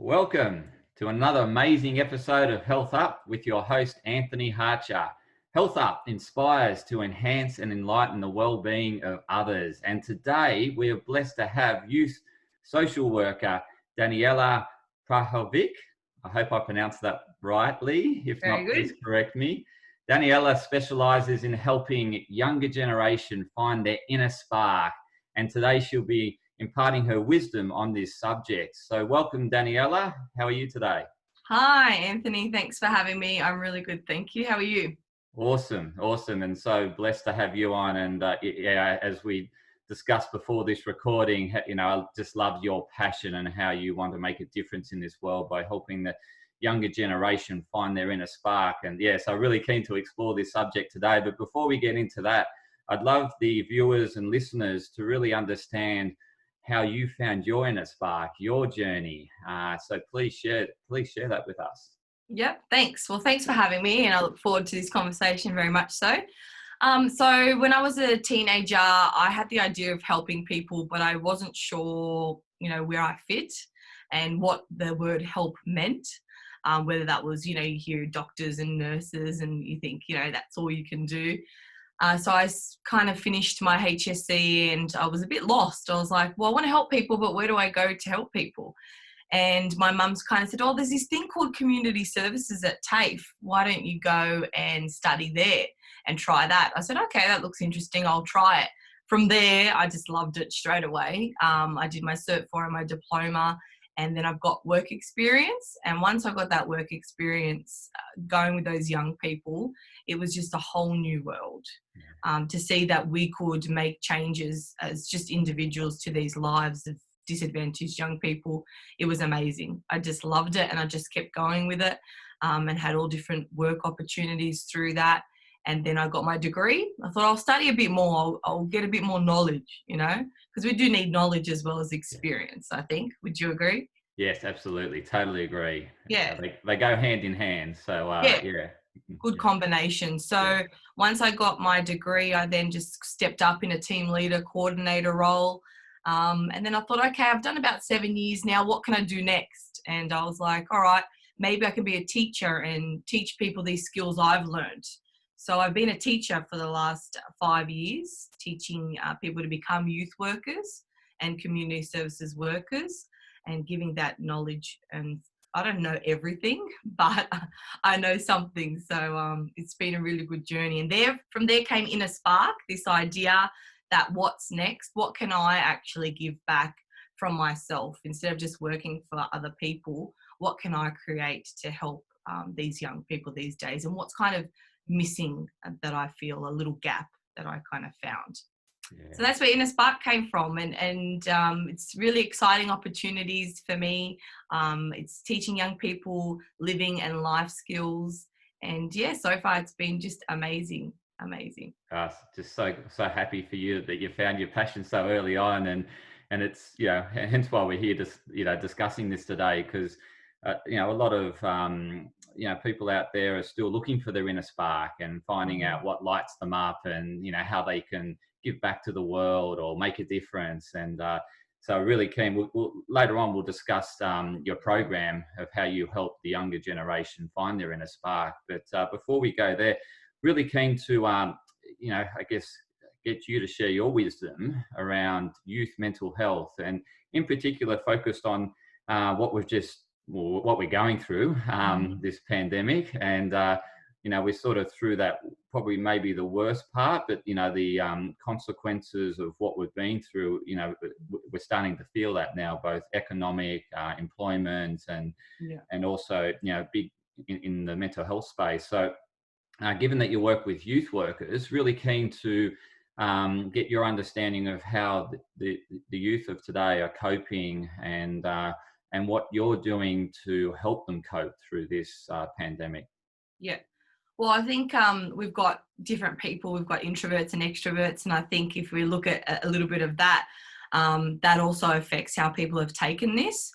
Welcome to another amazing episode of Health Up with your host, Anthony Harcher. Health Up inspires to enhance and enlighten the well-being of others. And today we are blessed to have youth social worker, Danijela Prahovic. I hope I pronounced that rightly. If Very not, please good. correct me. Danijela specializes in helping younger generation find their inner spark. And today she'll be imparting her wisdom on this subject. So welcome, Danijela. How are you today? Hi, Anthony. Thanks for having me. I'm really good. Thank you. How are you? Awesome. And so blessed to have you on. And as we discussed before this recording, I just love your passion and how you want to make a difference in this world by helping the younger generation find their inner spark. And yes, I'm really keen to explore this subject today. But before we get into that, I'd love the viewers and listeners to really understand how you found your inner spark, your journey. So please share that with us. Yep. Thanks. Well, thanks for having me, and I look forward to this conversation very much so. So when I was a teenager, I had the idea of helping people, but I wasn't sure, where I fit and what the word help meant. Whether that was, you hear doctors and nurses and you think, that's all you can do. So I kind of finished my HSC and I was a bit lost. I was like, well, I want to help people, but where do I go to help people? And my mum's kind of said, oh, there's this thing called community services at TAFE. Why don't you go and study there and try that? I said, okay, that looks interesting. I'll try it. From there, I just loved it straight away. I did my Cert 4 and my diploma, and then I've got work experience. And once I got that work experience going with those young people, it was just a whole new world. To see that we could make changes as just individuals to these lives of disadvantaged young people, it was amazing. I just loved it, and I just kept going with it, and had all different work opportunities through that. And then I got my degree. I thought I'll study a bit more. I'll get a bit more knowledge, because we do need knowledge as well as experience, I think. Would you agree? Yes, absolutely. Totally agree. Yeah. They go hand in hand. So, Yeah. yeah. Good combination. So once I got my degree, I then just stepped up in a team leader coordinator role. And then I thought, okay, I've done about 7 years now. What can I do next? And I was like, all right, maybe I can be a teacher and teach people these skills I've learned. So I've been a teacher for the last 5 years, teaching people to become youth workers and community services workers and giving that knowledge. And I don't know everything, but I know something. So it's been a really good journey. And from there came Inner Spark, this idea that what's next? What can I actually give back from myself instead of just working for other people? What can I create to help these young people these days? And what's kind of missing that I feel, a little gap that I kind of found. Yeah. So that's where Inner Spark came from, and it's really exciting opportunities for me. It's teaching young people living and life skills, and yeah, so far it's been just amazing. Just so happy for you that you found your passion so early on, and it's hence why we're here just discussing this today, because a lot of people out there are still looking for their inner spark and finding out what lights them up, and how they can give back to the world or make a difference. And so really keen. Later on we'll discuss your program of how you help the younger generation find their inner spark. But before we go there, really keen to I guess get you to share your wisdom around youth mental health, and in particular focused on what we're going through, this pandemic. And we're sort of through that, probably maybe the worst part, but the consequences of what we've been through, we're starting to feel that now, both economic, employment, and also big in the mental health space. So given that you work with youth workers, really keen to get your understanding of how the youth of today are coping, and what you're doing to help them cope through this pandemic. Yeah. Well, I think we've got different people. We've got introverts and extroverts. And I think if we look at a little bit of that, that also affects how people have taken this.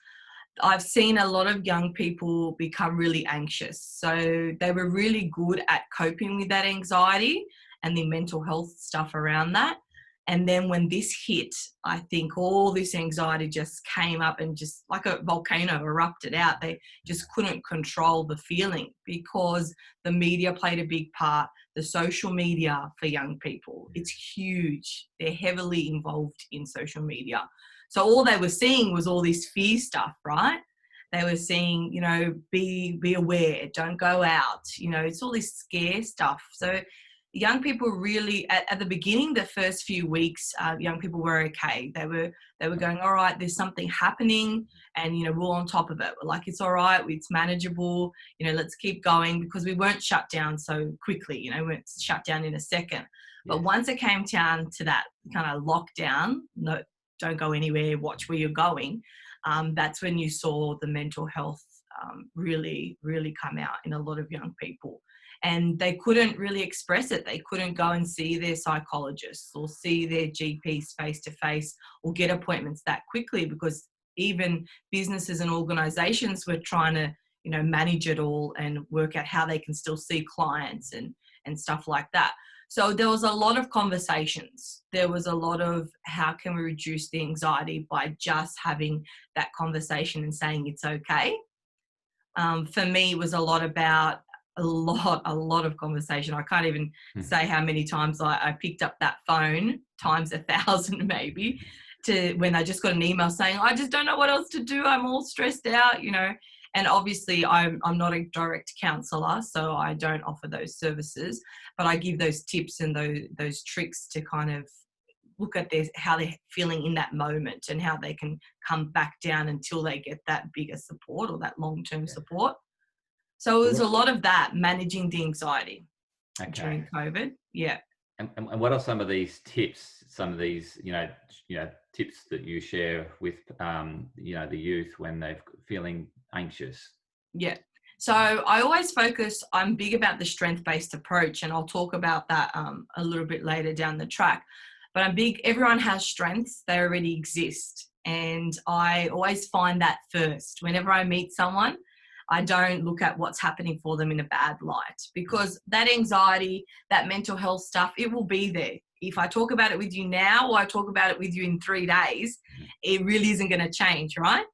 I've seen a lot of young people become really anxious. So they were really good at coping with that anxiety and the mental health stuff around that. And then when this hit, I think all this anxiety just came up and just like a volcano erupted out. They just couldn't control the feeling because the media played a big part. The social media for young people, it's huge. They're heavily involved in social media. So all they were seeing was all this fear stuff, right? They were seeing, be aware, don't go out, it's all this scare stuff. So young people really, at the beginning, the first few weeks, young people were okay. They were going, all right, there's something happening, and we're on top of it. We're like, it's all right, it's manageable. Let's keep going, because we weren't shut down so quickly. We weren't shut down in a second. But once it came down to that kind of lockdown, no, don't go anywhere, watch where you're going. That's when you saw the mental health really, really come out in a lot of young people. And they couldn't really express it. They couldn't go and see their psychologists or see their GPs face to face or get appointments that quickly, because even businesses and organizations were trying to, manage it all and work out how they can still see clients and stuff like that. So there was a lot of conversations. There was a lot of how can we reduce the anxiety by just having that conversation and saying it's okay. For me, it was a lot about a lot of conversation. I can't even say how many times I picked up that phone, times 1,000 maybe, to when I just got an email saying, I just don't know what else to do. I'm all stressed out, And obviously I'm not a direct counsellor, so I don't offer those services, but I give those tips and those tricks to kind of look at how they're feeling in that moment and how they can come back down until they get that bigger support or that long-term support. So it was a lot of that, managing the anxiety during COVID. Yeah. And what are some of these tips, tips that you share with, the youth when they're feeling anxious? Yeah. So I always focus, I'm big about the strength-based approach, and I'll talk about that a little bit later down the track. But I'm big, everyone has strengths, they already exist. And I always find that first. Whenever I meet someone, I don't look at what's happening for them in a bad light, because that anxiety, that mental health stuff, it will be there. If I talk about it with you now or I talk about it with you in 3 days, it really isn't going to change, right?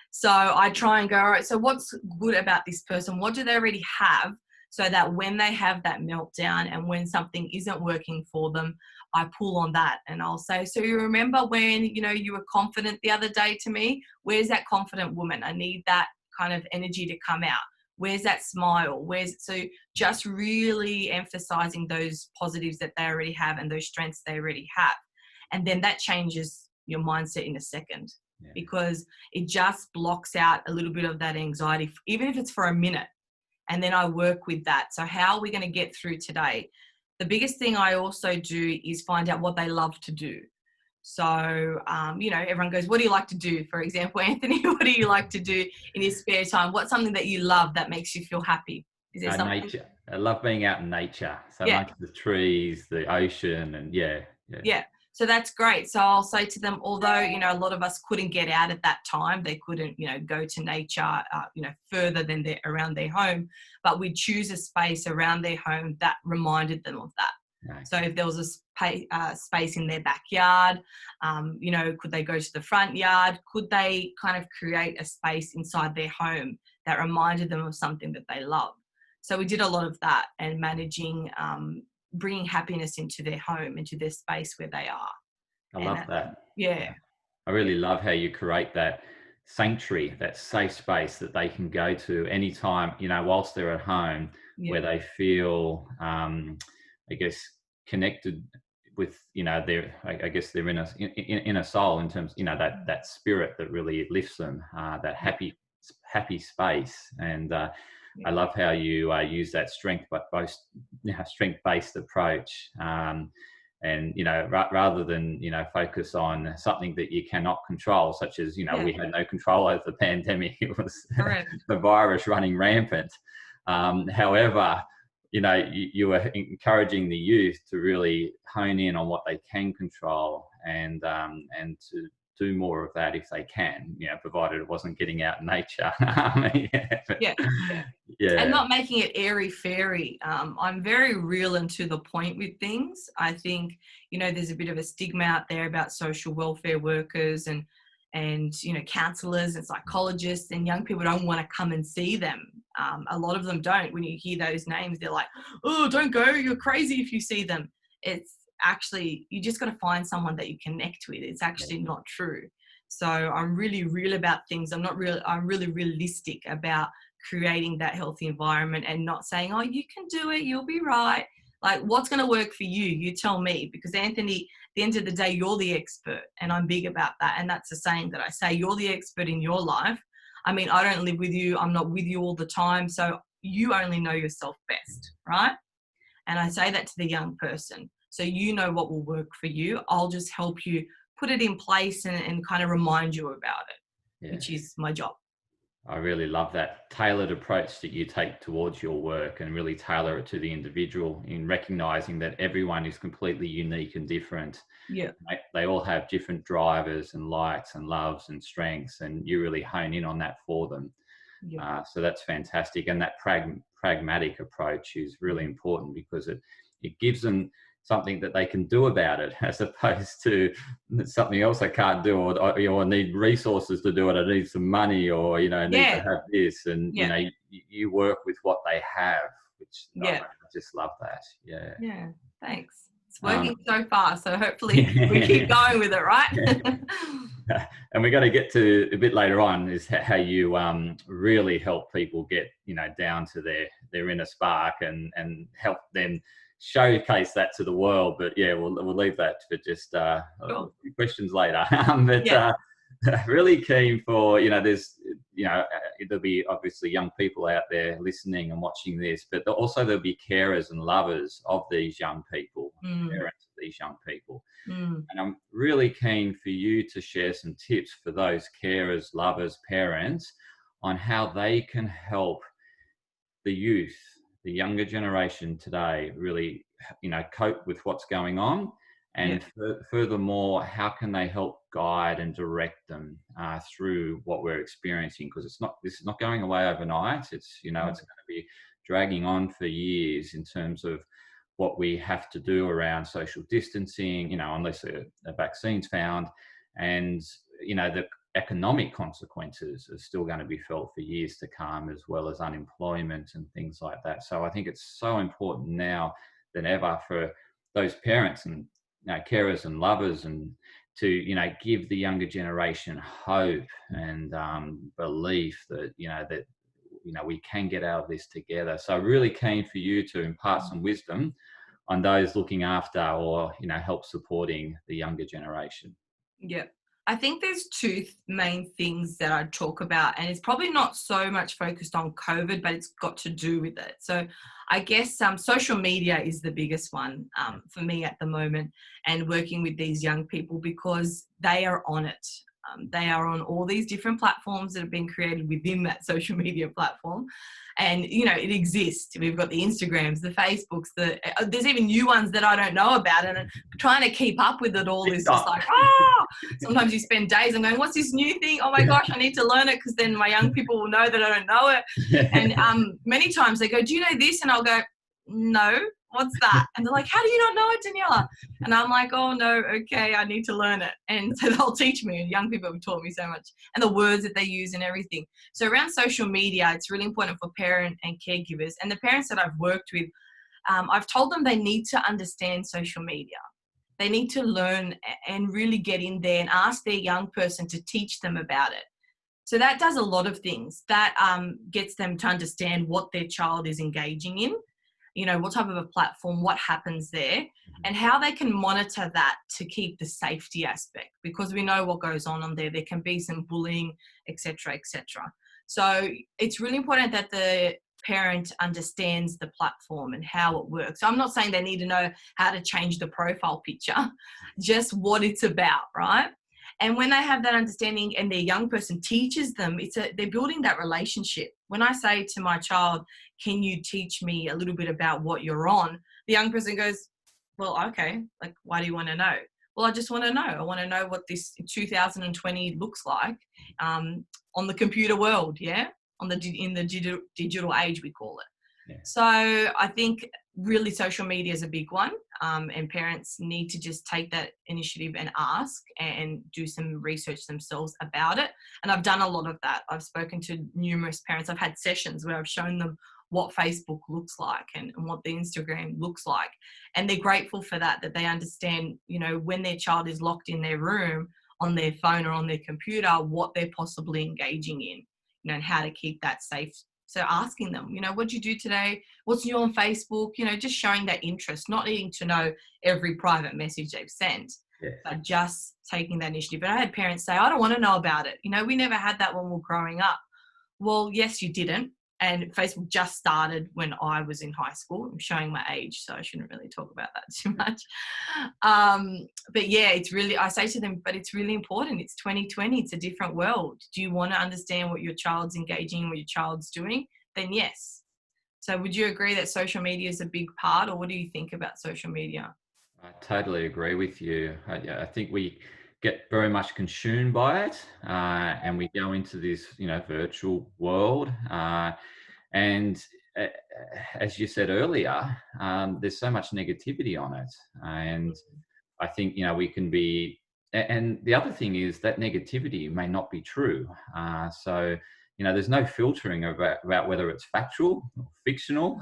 So I try and go, all right, so what's good about this person? What do they already have? So that when they have that meltdown and when something isn't working for them, I pull on that and I'll say, so you remember when, you were confident the other day to me? Where's that confident woman? I need that kind of energy to come out. Where's that smile? So just really emphasizing those positives that they already have and those strengths they already have. And then that changes your mindset in a second, because it just blocks out a little bit of that anxiety, even if it's for a minute. And then I work with that. So how are we going to get through today? The biggest thing I also do is find out what they love to do. So, everyone goes, what do you like to do? For example, Anthony, what do you like to do in your spare time? What's something that you love that makes you feel happy? Is there something? Nature. I love being out in nature. So amongst the trees, the ocean, and yeah. So that's great. So I'll say to them, although, a lot of us couldn't get out at that time, they couldn't, go to nature, further than around their home, but we'd choose a space around their home that reminded them of that. Nice. So if there was a space in their backyard, could they go to the front yard? Could they kind of create a space inside their home that reminded them of something that they love? So we did a lot of that, and managing, bringing happiness into their home, into their space where they are. I love that. Yeah. I really love how you create that sanctuary, that safe space that they can go to anytime, whilst they're at home, where they feel, connected with, their inner soul, in terms, that spirit that really lifts them, that happy space. And I love how you use that strength-based approach, and rather than focus on something that you cannot control, such as we had no control over the pandemic. It was the virus running rampant. However, you were encouraging the youth to really hone in on what they can control, and to do more of that if they can, provided it wasn't getting out in nature. Yeah, Yeah, yeah. And yeah, not making it airy fairy. I'm very real and to the point with things. I think, there's a bit of a stigma out there about social welfare workers and counselors and psychologists, and young people don't want to come and see them. A lot of them don't. When you hear those names, they're like, oh, don't go, you're crazy if you see them. It's actually, you just got to find someone that you connect with. It's actually not true. So I'm really real about things. I'm really realistic about creating that healthy environment and not saying, oh, you can do it, you'll be right. Like, what's going to work for you? You tell me. Because Anthony, at the end of the day, you're the expert, and I'm big about that. And that's a saying that I say, you're the expert in your life. I mean, I don't live with you. I'm not with you all the time. So you only know yourself best, right? And I say that to the young person. So you know what will work for you. I'll just help you put it in place and kind of remind you about it, yeah. which is my job. I really love that tailored approach that you take towards your work, and really tailor it to the individual, in recognizing that everyone is completely unique and different. Yeah. They all have different drivers and likes and loves and strengths, and you really hone in on that for them. Yeah. So that's fantastic. And that pragmatic approach is really important, because it gives them something that they can do about it, as opposed to something else I can't do, or need resources to do it. I need some money, or, need to have this. And, Yeah. you work with what they have, which I Yeah. just love that. Yeah. Yeah. Thanks. It's working so far. So hopefully we keep going with it, right? And we're going to get to a bit later on, is how you really help people get, down to their inner spark, and help them showcase that to the world. But yeah, we'll leave that for just Cool. questions later. But really keen for, there's, there'll be obviously young people out there listening and watching this, but also there'll be carers and lovers of these young people, parents of these young people. And I'm really keen for you to share some tips for those carers, lovers, parents, on how they can help the youth, the younger generation today, really, cope with what's going on. And furthermore, how can they help guide and direct them through what we're experiencing? Because this is not going away overnight. It's, it's going to be dragging on for years, in terms of what we have to do around social distancing, unless a vaccine's found. And, the economic consequences are still going to be felt for years to come, as well as unemployment and things like that. So I think it's so important now than ever for those parents and carers and lovers, and to give the younger generation hope and belief that we can get out of this together. So really keen for you to impart some wisdom on those looking after, or help supporting the younger generation. Yeah. I think there's two main things that I'd talk about, and it's probably not so much focused on COVID, but it's got to do with it. So I guess social media is the biggest one for me at the moment, and working with these young people, because they are on it. They are on all these different platforms that have been created within that social media platform. And, it exists. We've got the Instagrams, the Facebooks, there's even new ones that I don't know about. And trying to keep up with it all is just like, sometimes you spend days and going, what's this new thing? Oh my gosh, I need to learn it, because then my young people will know that I don't know it. And many times they go, do you know this? And I'll go, no, what's that? And they're like, how do you not know it, Danijela? And I'm like, oh no, okay, I need to learn it. And so they'll teach me, and young people have taught me so much, and the words that they use and everything. So around social media, it's really important for parent and caregivers, and the parents that I've worked with, I've told them they need to understand social media. They need to learn and really get in there and ask their young person to teach them about it. So that does a lot of things. That gets them to understand what their child is engaging in, what type of a platform, what happens there, and how they can monitor that to keep the safety aspect, because we know what goes on there. There can be some bullying, etc., etc. So it's really important that the parent understands the platform and how it works. So I'm not saying they need to know how to change the profile picture, just what it's about, right? And when they have that understanding and their young person teaches them, they're building that relationship. When I say to my child, can you teach me a little bit about what you're on? The young person goes, well, okay, like, why do you want to know? Well, I just want to know. I want to know what this 2020 looks like on the computer world, yeah? In the digital age, we call it. Yeah. So I think really social media is a big one, and parents need to just take that initiative and ask and do some research themselves about it. And I've done a lot of that. I've spoken to numerous parents. I've had sessions where I've shown them what Facebook looks like and what the Instagram looks like. And they're grateful for that they understand, you know, when their child is locked in their room on their phone or on their computer, what they're possibly engaging in, you know, and how to keep that safe. So asking them, you know, what'd you do today? What's new on Facebook? You know, just showing that interest, not needing to know every private message they've sent, Yes. but just taking that initiative. And I had parents say, I don't want to know about it. You know, we never had that when we were growing up. Well, yes, you didn't. And Facebook just started when I was in high school. I'm showing my age, so I shouldn't really talk about that too much. But yeah, it's really, I say to them, but it's really important. It's 2020. It's a different world. Do you want to understand what your child's engaging, what your child's doing? Then yes. So would you agree that social media is a big part, or what do you think about social media? I totally agree with you. I think we get very much consumed by it, and we go into this, you know, virtual world. And uh, as you said earlier, there's so much negativity on it, and I think, you know, we can be. And the other thing is that negativity may not be true. So, you know, there's no filtering about whether it's factual or fictional.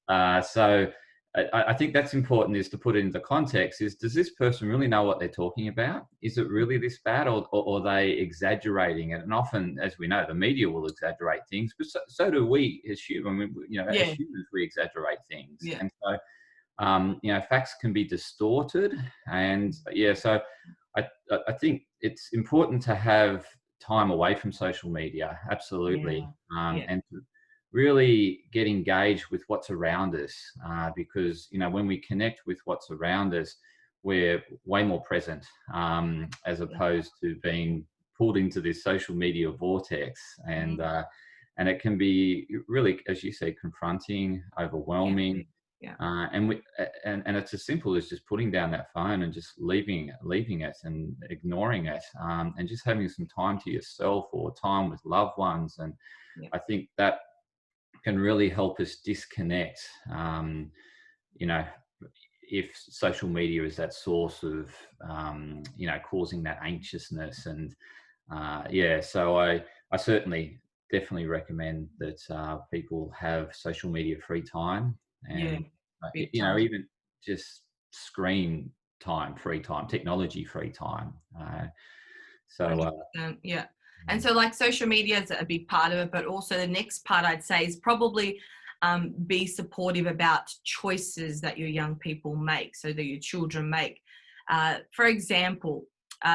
Yeah. So I think that's important, is to put it into context. Is, does this person really know what they're talking about? Is it really this bad, or are they exaggerating it? And often, as we know, the media will exaggerate things, but so do we as humans. I mean, you know, as Yeah. humans, we exaggerate things. Yeah. And so, you know, facts can be distorted. And yeah, so I think it's important to have time away from social media, absolutely, Yeah. and to really get engaged with what's around us, because, you know, when we connect with what's around us, we're way more present, as Yeah. opposed to being pulled into this social media vortex. And it can be really, as you say, confronting, Yeah. overwhelming. Yeah. And it's as simple as just putting down that phone and just leaving it and ignoring it, and just having some time to yourself or time with loved ones. And Yeah. I think that can really help us disconnect. You know, if social media is that source of, you know, causing that anxiousness. And yeah, so I certainly definitely recommend that people have social media free time. Yeah. And Big you know, time. even just screen time, free time, technology free time. So 100%, yeah. And so like social media is a big part of it, but also the next part I'd say is probably be supportive about choices that your young people make, so that your children make. For example,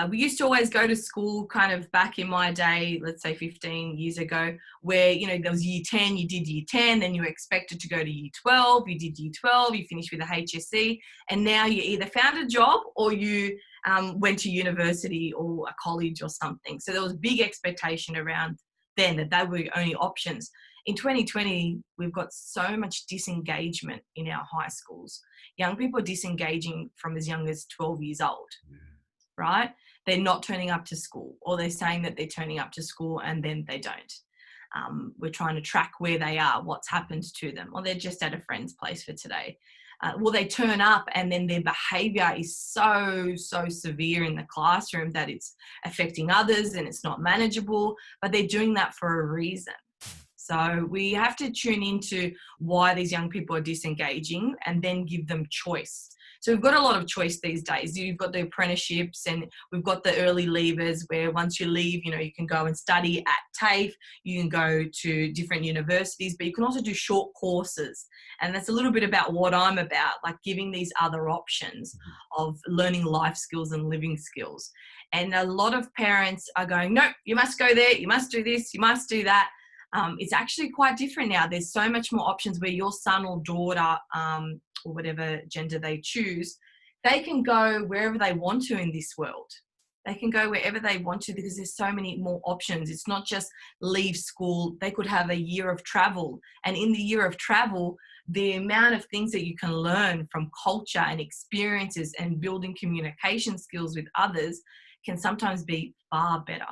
we used to always go to school kind of back in my day, let's say 15 years ago, where, you know, there was year 10, you did year 10, then you were expected to go to year 12, you did year 12, you finished with a HSC, and now you either found a job or you went to university or a college or something. So there was big expectation around then that they were the only options. In 2020, we've got so much disengagement in our high schools. Young people are disengaging from as young as 12 years old, right? They're not turning up to school, or they're saying that they're turning up to school and then they don't. We're trying to track where they are, what's happened to them, or they're just at a friend's place for today. Will they turn up and then their behavior is so severe in the classroom that it's affecting others and it's not manageable, but they're doing that for a reason. So we have to tune into why these young people are disengaging and then give them choice. So we've got a lot of choice these days. You've got the apprenticeships and we've got the early leavers, where once you leave, you know, you can go and study at TAFE, you can go to different universities, but you can also do short courses. And that's a little bit about what I'm about, like giving these other options of learning life skills and living skills. And a lot of parents are going, no, you must go there, you must do this, you must do that. It's actually quite different now. There's so much more options where your son or daughter, or whatever gender they choose, they can go wherever they want to in this world. They can go wherever they want to because there's so many more options. It's not just leave school. They could have a year of travel. And in the year of travel, the amount of things that you can learn from culture and experiences and building communication skills with others can sometimes be far better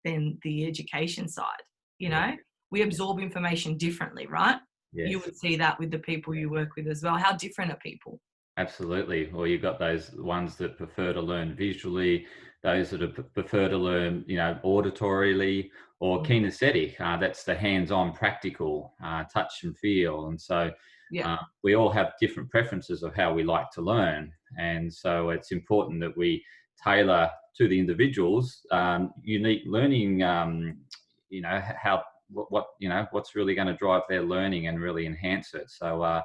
than the education side. You Yeah. know, we absorb information differently, right? You Yes. would see that with the people you work with as well. How different are people? Absolutely. Or you've got those ones that prefer to learn visually, those that prefer to learn, auditorily or Mm. kinesthetic. That's the hands-on, practical, touch and feel. And so Yeah, we all have different preferences of how we like to learn. And so it's important that we tailor to the individual's unique learning. How what's really going to drive their learning and really enhance it. So.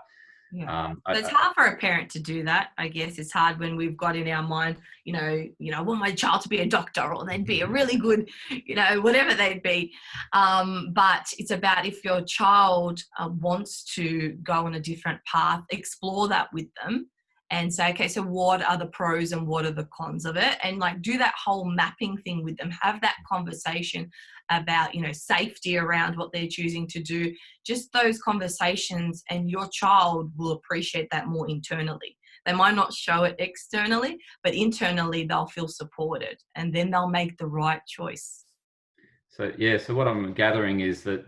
yeah. Um, So I, it's I, hard for a parent to do that. I guess it's hard when we've got in our mind, I want my child to be a doctor, or they'd be a really good, whatever they'd be. But it's about, if your child wants to go on a different path, explore that with them and say, okay, so what are the pros and what are the cons of it? And like do that whole mapping thing with them, have that conversation about, safety around what they're choosing to do, just those conversations, and your child will appreciate that more internally. They might not show it externally, but internally they'll feel supported, and then they'll make the right choice. so what I'm gathering is that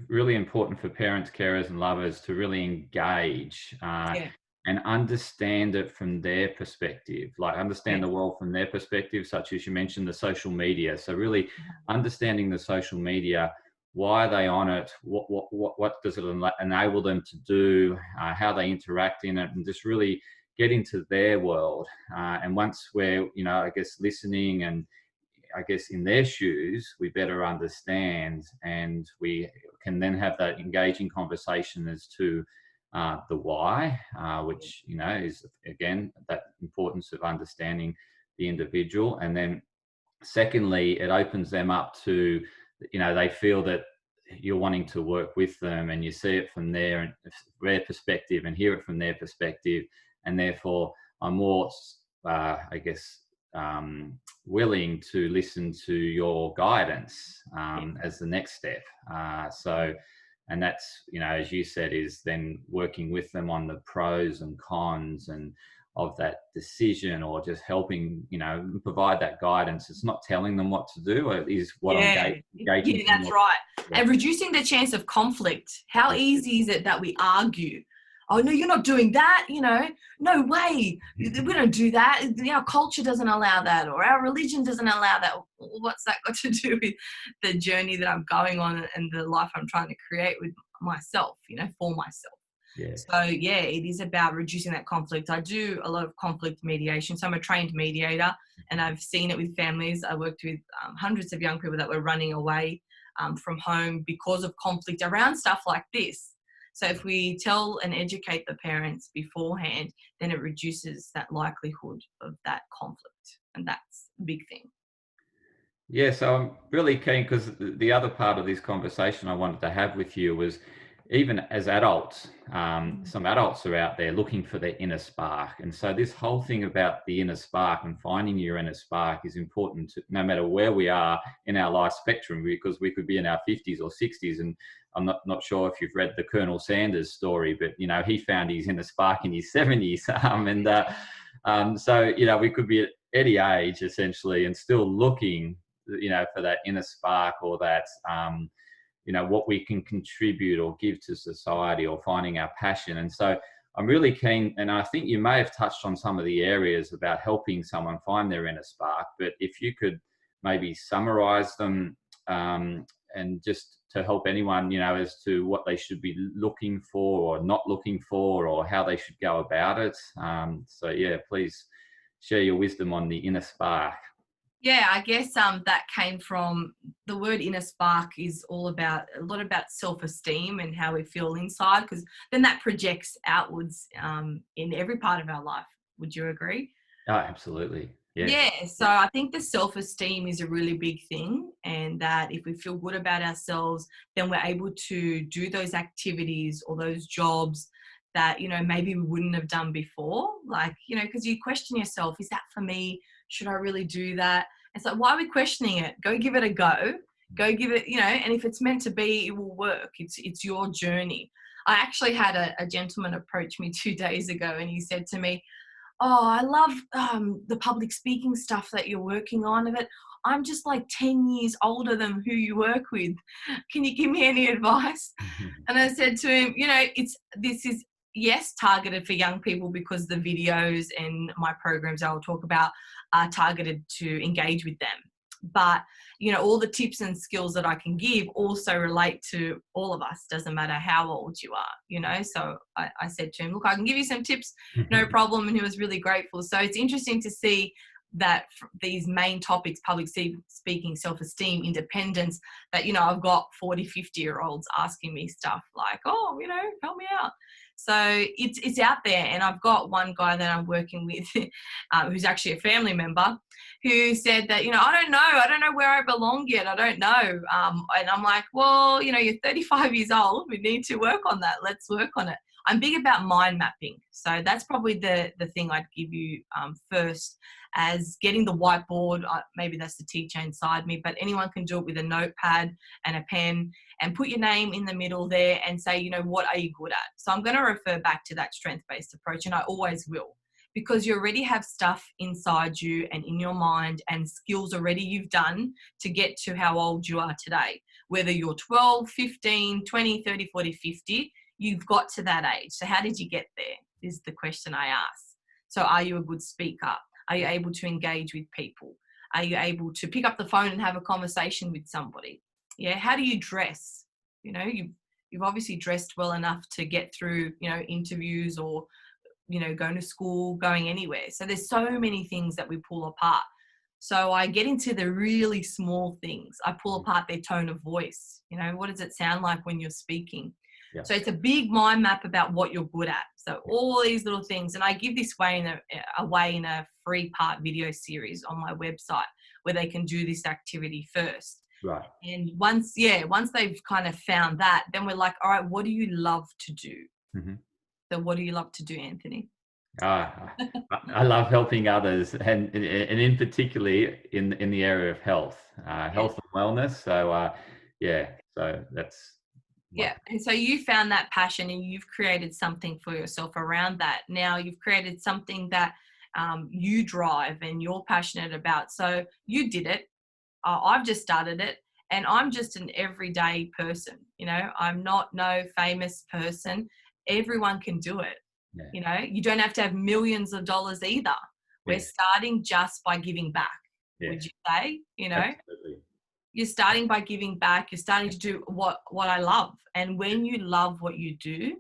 really important for parents, carers, and lovers to really engage Yeah. and understand it from their perspective, like understand the Yes. world from their perspective, such as you mentioned the social media. So really understanding the social media, why are they on it, what does it enable them to do, how they interact in it, and just really get into their world. And once we're, I guess, listening and I guess in their shoes, we better understand, and we can then have that engaging conversation as to the why, which is again that importance of understanding the individual, and then secondly, it opens them up to, they feel that you're wanting to work with them, and you see it from their perspective and hear it from their perspective, and therefore I'm more, I guess, willing to listen to your guidance Yeah. as the next step. And that's, as you said, is then working with them on the pros and cons and of that decision, or just helping, provide that guidance. It's not telling them what to do, it is what I'm Yeah, gauging yeah, from that's your. right. Yeah, And reducing the chance of conflict. How yeah, easy is it that we argue? Oh no, you're not doing that. No way. We don't do that. Our culture doesn't allow that, or our religion doesn't allow that. What's that got to do with the journey that I'm going on and the life I'm trying to create with myself? For myself. yeah. So yeah, it is about reducing that conflict. I do a lot of conflict mediation. So I'm a trained mediator, and I've seen it with families. I worked with hundreds of young people that were running away from home because of conflict around stuff like this. So if we tell and educate the parents beforehand, then it reduces that likelihood of that conflict. And that's a big thing. Yeah, so I'm really keen, because the other part of this conversation I wanted to have with you was, even as adults, some adults are out there looking for their inner spark. And so this whole thing about the inner spark and finding your inner spark is important to, no matter where we are in our life spectrum, because we could be in our 50s or 60s. And I'm not sure if you've read the Colonel Sanders story, but, he found his inner spark in his 70s. So, we could be at any age essentially and still looking, for that inner spark, or that, what we can contribute or give to society, or finding our passion. And so I'm really keen, and I think you may have touched on some of the areas about helping someone find their inner spark, but if you could maybe summarize them, and just to help anyone, as to what they should be looking for or not looking for, or how they should go about it. So yeah, please share your wisdom on the inner spark. Yeah, I guess that came from the word inner spark. Is all about a lot about self-esteem and how we feel inside, because then that projects outwards in every part of our life. Would you agree? Oh, absolutely. Yes. Yeah, so I think the self-esteem is a really big thing, and that if we feel good about ourselves, then we're able to do those activities or those jobs that, maybe we wouldn't have done before. Like, because you question yourself, is that for me? Should I really do that? It's like, why are we questioning it? Go give it a go. Go give it, and if it's meant to be, it will work. It's your journey. I actually had a gentleman approach me 2 days ago, and he said to me, "Oh, I love the public speaking stuff that you're working on. But I'm just like 10 years older than who you work with. Can you give me any advice?" And I said to him, this is, yes, targeted for young people because the videos and my programs I'll talk about are targeted to engage with them. But, all the tips and skills that I can give also relate to all of us, doesn't matter how old you are. So I said to him, look, I can give you some tips, no problem. And he was really grateful. So it's interesting to see that these main topics, public speaking, self-esteem, independence, that, I've got 40, 50-year-olds asking me stuff like, oh, help me out. So it's out there. And I've got one guy that I'm working with who's actually a family member who said that, I don't know where I belong yet. I don't know. And I'm like, well, you're 35 years old. We need to work on that. Let's work on it. I'm big about mind mapping. So that's probably the thing I'd give you first, as getting the whiteboard. Maybe that's the teacher inside me, but anyone can do it with a notepad and a pen, and put your name in the middle there and say, what are you good at? So I'm going to refer back to that strength-based approach, and I always will, because you already have stuff inside you and in your mind and skills already you've done to get to how old you are today. Whether you're 12, 15, 20, 30, 40, 50, you've got to that age. So how did you get there is the question I ask. So are you a good speaker? Are you able to engage with people? Are you able to pick up the phone and have a conversation with somebody? Yeah. How do you dress? You've obviously dressed well enough to get through, interviews or, going to school, going anywhere. So there's so many things that we pull apart. So I get into the really small things. I pull apart their tone of voice. What does it sound like when you're speaking? Yeah. So it's a big mind map about what you're good at. So all these little things, and I give this away in a 3-part video series on my website where they can do this activity first. Right. And once they've kind of found that, then we're like, all right, what do you love to do? Mm-hmm. So what do you love to do, Anthony? I love helping others, and in particularly in the area of health and wellness. So so that's. Yeah. And so you found that passion and you've created something for yourself around that. Now you've created something that you drive and you're passionate about. So you did it. I've just started it, and I'm just an everyday person. I'm not no famous person. Everyone can do it. Yeah. You don't have to have millions of dollars either. We're starting just by giving back. Yeah. Would you say, Absolutely. You're starting by giving back. You're starting to do what I love. And when you love what you do,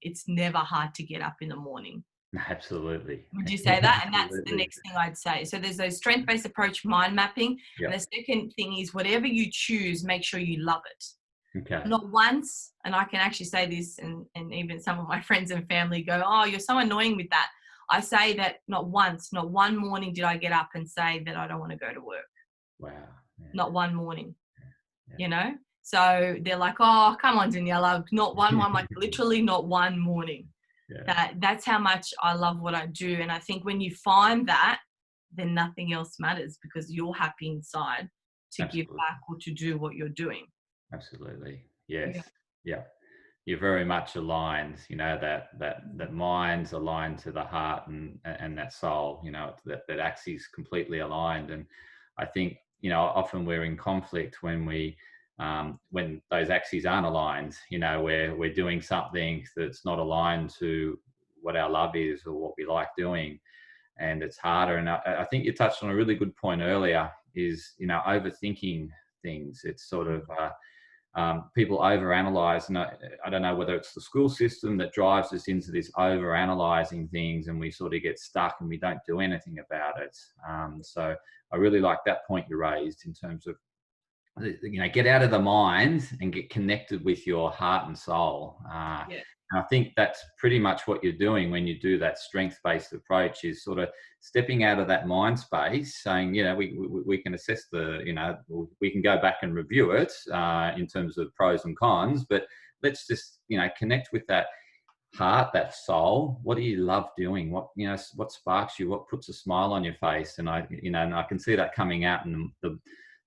it's never hard to get up in the morning. Absolutely. Would you say that? And that's the next thing I'd say. So there's those strength-based approach, mind mapping. Yep. And the second thing is whatever you choose, make sure you love it. Okay. Not once, and I can actually say this, and even some of my friends and family go, oh, you're so annoying with that. I say that not once, not one morning did I get up and say that I don't want to go to work. Wow. Yeah. Not one morning, So they're like, oh, come on, Danijela, not one, like literally not one morning. Yeah. That's how much I love what I do. And I think when you find that, then nothing else matters, because you're happy inside to give back or to do what you're doing. Absolutely. Yes. Yeah. You're very much aligned, that mind's aligned to the heart and that soul, that axis completely aligned. And I think, often we're in conflict when when those axes aren't aligned, where we're doing something that's not aligned to what our love is or what we like doing, and it's harder. And I think you touched on a really good point earlier, is, overthinking things. It's sort of, people overanalyze, and I don't know whether it's the school system that drives us into this overanalyzing things, and we sort of get stuck and we don't do anything about it. So I really like that point you raised in terms of, get out of the mind and get connected with your heart and soul. And I think that's pretty much what you're doing when you do that strength-based approach, is sort of stepping out of that mind space, saying, we can assess we can go back and review it in terms of pros and cons, but let's just, connect with that heart, that soul. What do you love doing? What sparks you? What puts a smile on your face? And I can see that coming out in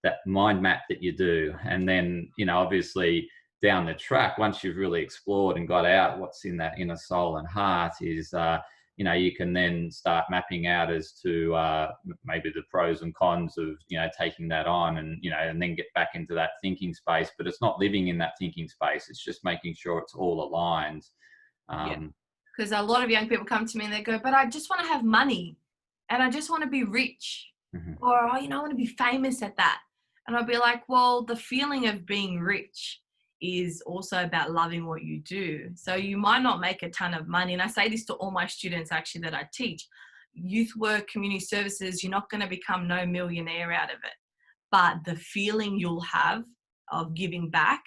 that mind map that you do. And then, obviously down the track, once you've really explored and got out what's in that inner soul and heart, is you can then start mapping out as to maybe the pros and cons of taking that on, and and then get back into that thinking space. But it's not living in that thinking space, it's just making sure it's all aligned. Yeah. Because a lot of young people come to me and they go, but I just want to have money and I just want to be rich, or I want to be famous at that. And I'll be like, well, the feeling of being rich is also about loving what you do. So you might not make a ton of money. And I say this to all my students actually that I teach. Youth work, community services, you're not going to become no millionaire out of it. But the feeling you'll have of giving back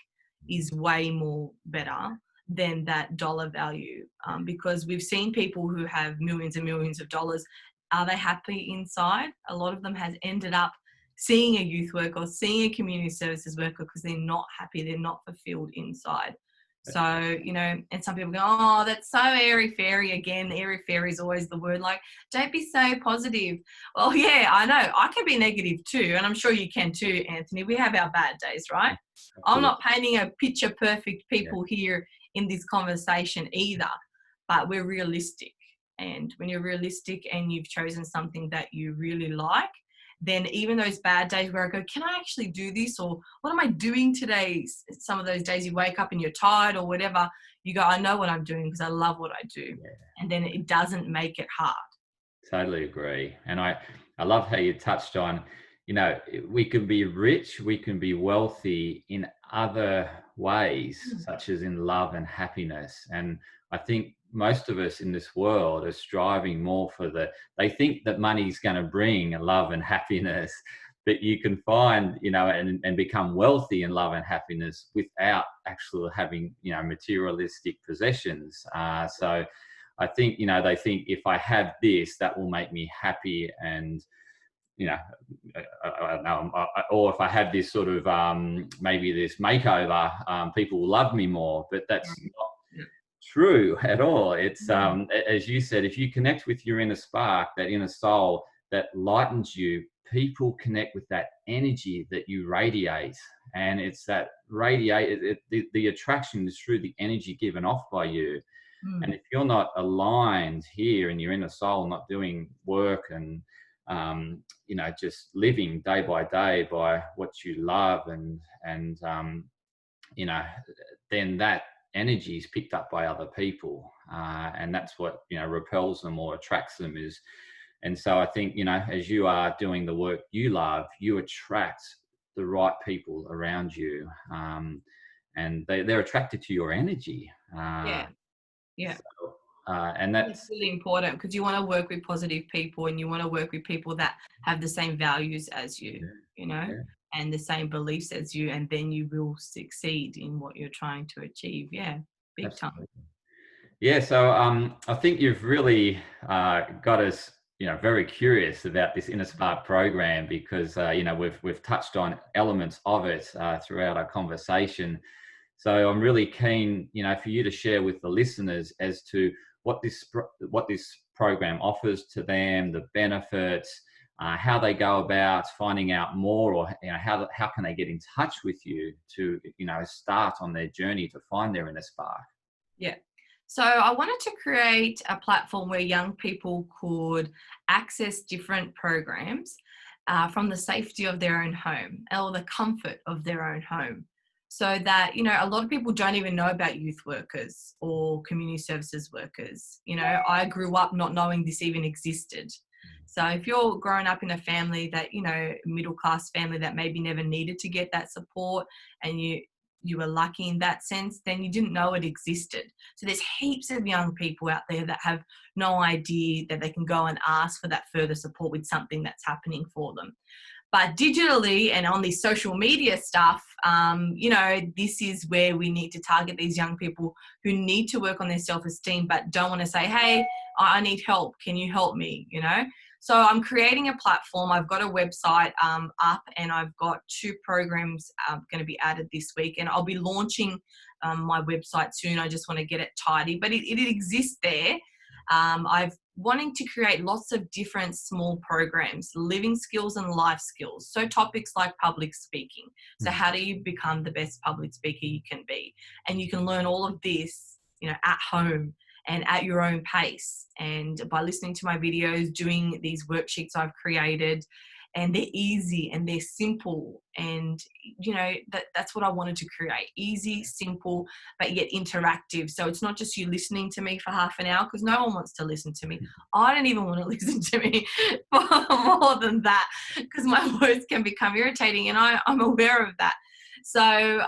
is way more better than that dollar value, because we've seen people who have millions and millions of dollars. Are they happy inside? A lot of them has ended up seeing a youth worker or seeing a community services worker because they're not happy, they're not fulfilled inside. So, and some people go, oh, that's so airy-fairy. Again, airy-fairy is always the word, like, don't be so positive. Well, yeah, I know. I can be negative too, and I'm sure you can too, Anthony. We have our bad days, right? I'm not painting a picture-perfect people here in this conversation either, but we're realistic. And when you're realistic and you've chosen something that you really like, then even those bad days where I go, can I actually do this? Or what am I doing today? Some of those days you wake up and you're tired or whatever, you go, I know what I'm doing because I love what I do. Yeah. And then it doesn't make it hard. Totally agree. And I love how you touched on, we can be rich, we can be wealthy in other ways, such as in love and happiness. And I think most of us in this world are striving more for they think that money's going to bring love and happiness, but you can find, and become wealthy in love and happiness without actually having, materialistic possessions. So I think, they think if I have this, that will make me happy. And, I don't know, or if I have this sort of, maybe this makeover, people will love me more, but that's not true at all. It's, as you said, if you connect with your inner spark, that inner soul that lightens you, people connect with that energy that you radiate. And it's that the attraction is through the energy given off by you. And if you're not aligned here in your inner soul, not doing work and, just living day by day by what you love, and then that energy is picked up by other people. And that's what, repels them or attracts them is. And so I think, as you are doing the work you love, you attract the right people around you. And they're attracted to your energy. Yeah. So, and that's really important, because you want to work with positive people and you want to work with people that have the same values as you, and the same beliefs as you, and then you will succeed in what you're trying to achieve. Yeah, big time. Yeah, so I think you've really got us, very curious about this Inner Spark program, because we've touched on elements of it throughout our conversation. So I'm really keen, for you to share with the listeners as to what this program offers to them, the benefits, how they go about finding out more, or how can they get in touch with you to start on their journey to find their inner spark. Yeah. So I wanted to create a platform where young people could access different programs from the safety of their own home, or the comfort of their own home. So that, a lot of people don't even know about youth workers or community services workers. I grew up not knowing this even existed. So if you're growing up in a family that, middle class family that maybe never needed to get that support, and you were lucky in that sense, then you didn't know it existed. So there's heaps of young people out there that have no idea that they can go and ask for that further support with something that's happening for them. But digitally and on the social media stuff, this is where we need to target these young people who need to work on their self-esteem, but don't want to say, hey, I need help. Can you help me? So I'm creating a platform. I've got a website up, and I've got 2 programs going to be added this week. And I'll be launching my website soon. I just want to get it tidy, but it exists there. I've wanting to create lots of different small programs, living skills and life skills. So topics like public speaking. So how do you become the best public speaker you can be? And you can learn all of this, at home and at your own pace. And by listening to my videos, doing these worksheets I've created, and they're easy and they're simple. And, that's what I wanted to create. Easy, simple, but yet interactive. So it's not just you listening to me for half an hour, because no one wants to listen to me. I don't even want to listen to me for more than that, because my words can become irritating, and I'm aware of that. So,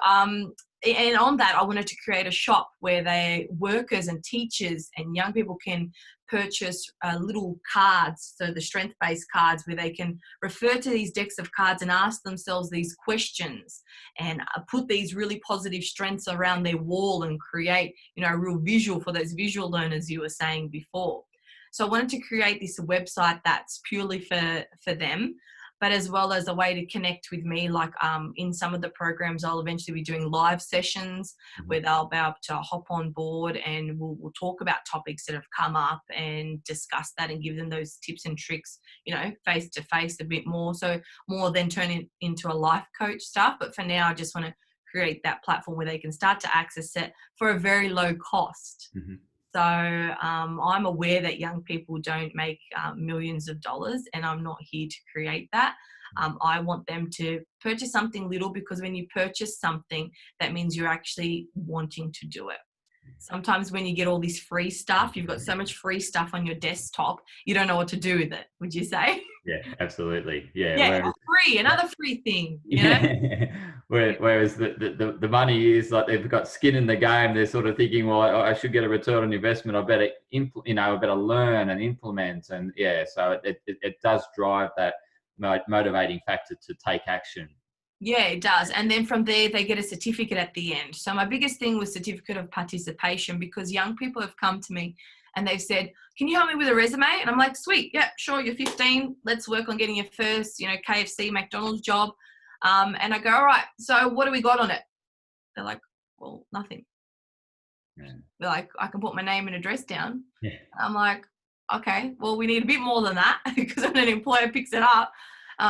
and on that, I wanted to create a shop where workers and teachers and young people can purchase little cards, so the strength-based cards, where they can refer to these decks of cards and ask themselves these questions, and put these really positive strengths around their wall and create, a real visual for those visual learners you were saying before. So I wanted to create this website that's purely for them, but as well as a way to connect with me. Like in some of the programs, I'll eventually be doing live sessions where they'll be able to hop on board, and we'll talk about topics that have come up and discuss that and give them those tips and tricks, face to face a bit more. So more than turn it into a life coach stuff. But for now, I just want to create that platform where they can start to access it for a very low cost. So I'm aware that young people don't make millions of dollars, and I'm not here to create that. I want them to purchase something little, because when you purchase something, that means you're actually wanting to do it. Sometimes when you get all this free stuff, you've got so much free stuff on your desktop, you don't know what to do with it, would you say? Yeah, absolutely. Yeah. Yeah, free, another free thing, Whereas the money is like, they've got skin in the game. They're sort of thinking, well, I should get a return on investment. I better, I better learn and implement. And so it does drive that motivating factor to take action. Yeah, it does. And then from there, they get a certificate at the end. So my biggest thing was certificate of participation, because young people have come to me and they've said, can you help me with a resume? And I'm like, sweet. Yeah, sure. You're 15. Let's work on getting your first, KFC, McDonald's job. And I go, all right, so what do we got on it? They're like, well, nothing. Yeah. They're like, I can put my name and address down. Yeah. I'm like, okay, well, we need a bit more than that, because when an employer picks it up.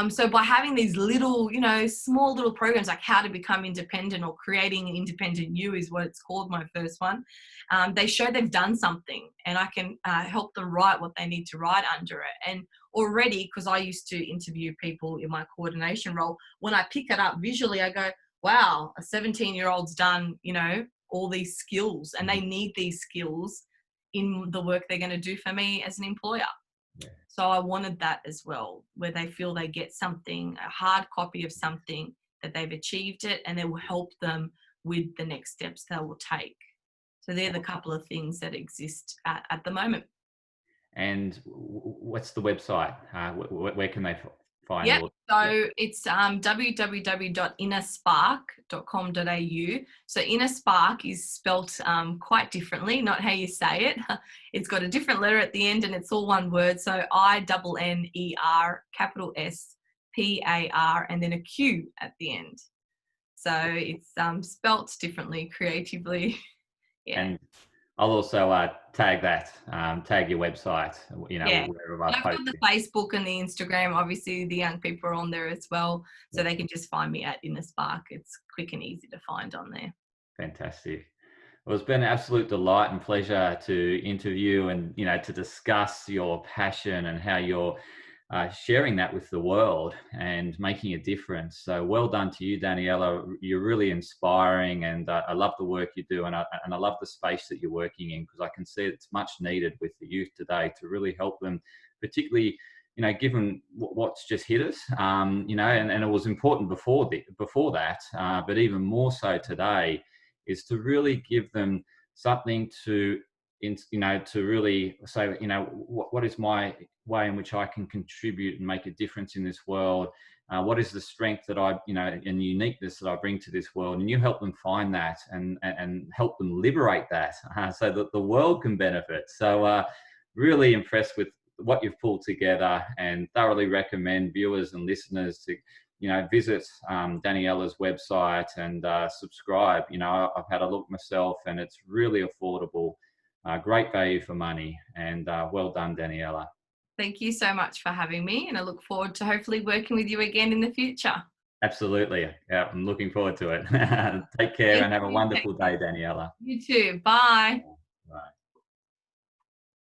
So by having these little, small little programs like how to become independent, or creating an independent you is what it's called, my first one. They show they've done something, and I can help them write what they need to write under it. And already, because I used to interview people in my coordination role, when I pick it up visually, I go, wow, a 17-year-old's done, all these skills, and they need these skills in the work they're going to do for me as an employer. Yeah. So I wanted that as well, where they feel they get something, a hard copy of something, that they've achieved it, and it will help them with the next steps they will take. So they're the couple of things that exist at the moment. And what's the website? Where can they find? Yep. So it's www.innerspark.com.au. So Inner Spark is spelt quite differently, not how you say it. It's got a different letter at the end, and it's all one word. So INNER, capital S, PAR, and then a Q at the end. So it's spelt differently, creatively. Yeah. And I'll also tag your website, wherever I post. I've got the Facebook and the Instagram. Obviously, the young people are on there as well, so they can just find me at Inner Spark. It's quick and easy to find on there. Fantastic. Well, it's been an absolute delight and pleasure to interview and, to discuss your passion and how you're sharing that with the world and making a difference. So well done to you, Danijela. You're really inspiring, and I love the work you do, and I love the space that you're working in, because I can see it's much needed with the youth today to really help them, particularly, given what's just hit us, and it was important before that, but even more so today, is to really give them something to really say, what is my way in which I can contribute and make a difference in this world? What is the strength that I, and uniqueness that I bring to this world? And you help them find that and help them liberate that, so that the world can benefit. So really impressed with what you've pulled together, and thoroughly recommend viewers and listeners to, visit Danijela's website and subscribe. I've had a look myself, and it's really affordable. Great value for money, and well done, Danijela. Thank you so much for having me, and I look forward to hopefully working with you again in the future. Absolutely. Yeah, I'm looking forward to it. Take care Thank and have a you. Take wonderful care. day, Danijela. You too. Bye.